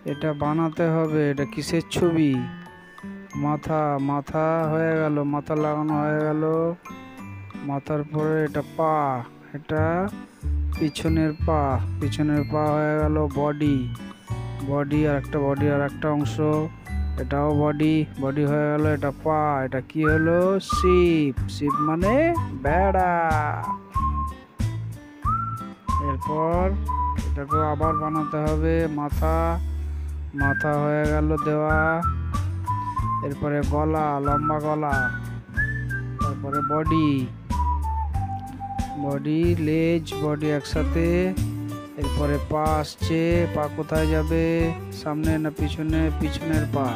এটা বানাতে হবে। এটা কিসের ছবি? মাথা, মাথা হয়ে গেল, মাথা লাগানো হয়ে গেল। মাথার পরে এটা পা, এটা পিছনের পা, পিছনের পা হয়ে গেল। বডি, বডি আর একটা বডি আর একটা অংশ, এটাও বডি, বডি হয়ে গেল। এটা পা, এটা কি হলো? শিপ, শিপ মানে ভেড়া। এরপর এটাকে আবার বানাতে হবে। মাথা, মাথা হয়ে গেল দেওয়া। এরপরে গলা, লম্বা গলা। তারপরে বডি, বডি, লেজ, বডি একসাথে। এরপরে পা আসছে। পা কোথায় যাবে? সামনে না পিছনে? পিছনের পা,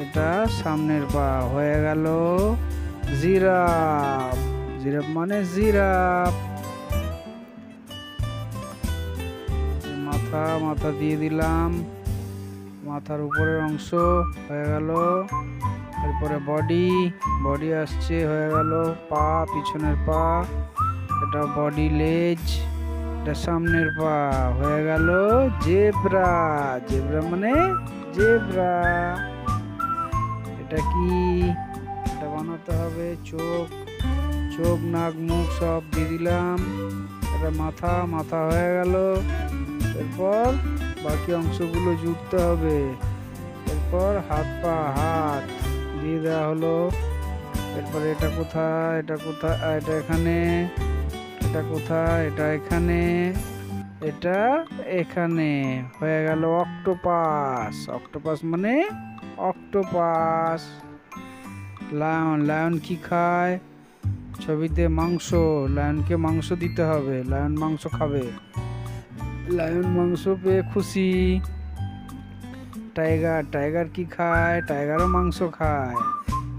এটা সামনের পা হয়ে গেল। জিরাফ, জিরাফ মানে জিরাফ। মাথা, মাথা দিয়ে দিলাম। মাথার উপরের অংশ হয়ে গেল। এরপরে বডি, বডি আসছে, হয়ে গেল। পা, পিছনের পা, এটা বডি, লেজ, এটা সামনের পা হয়ে গেল। জেব্রা, জেব্রা মানে জেব্রা। এটা কি? এটা বানাতে হবে চোখ, চোখ, নাক, মুখ সব দিয়ে দিলাম। এটা মাথা, মাথা হয়ে গেল। এরপর বাকি অংশগুলো জুড়তে হবে। এরপর হাত, পা, হাত দিয়ে দেওয়া হলো। এরপরে এটা কোথায়? এটা কোথায়? এটা এখানে। এটা কোথায়? এটা এখানে। এটা এখানে হয়ে গেল। অক্টোপাস, অক্টোপাস মানে অক্টোপাস। লায়ন, লায়ন কি খায়? ছবিতে মাংস, লায়নকে মাংস দিতে হবে, লায়ন মাংস খাবে। লায়ন মাংস পেয়ে খুশি। টাইগার, টাইগার কি খায়? টাইগারও মাংস খায়,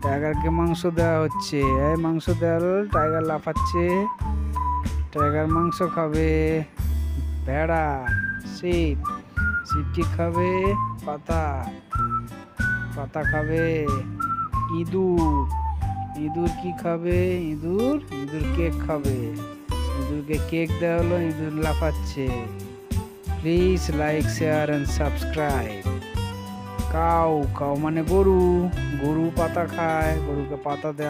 টাইগারকে মাংস দেওয়া হচ্ছে। এই মাংস দেওয়া হলো, টাইগার লাফাচ্ছে, টাইগার মাংস খাবে। ভেড়া, শিপ, শিপ কি খাবে? পাতা, পাতা খাবে। ইঁদুর, ইঁদুর কি খাবে? ইঁদুর, ইঁদুর কেক খাবে, ইঁদুরকে কেক দেওয়া হলো, ইঁদুর লাফাচ্ছে। Please like, share and subscribe. Cow, cow মানে গরু, গরু পাতা খায়, গরুকে পাতা দেওয়া।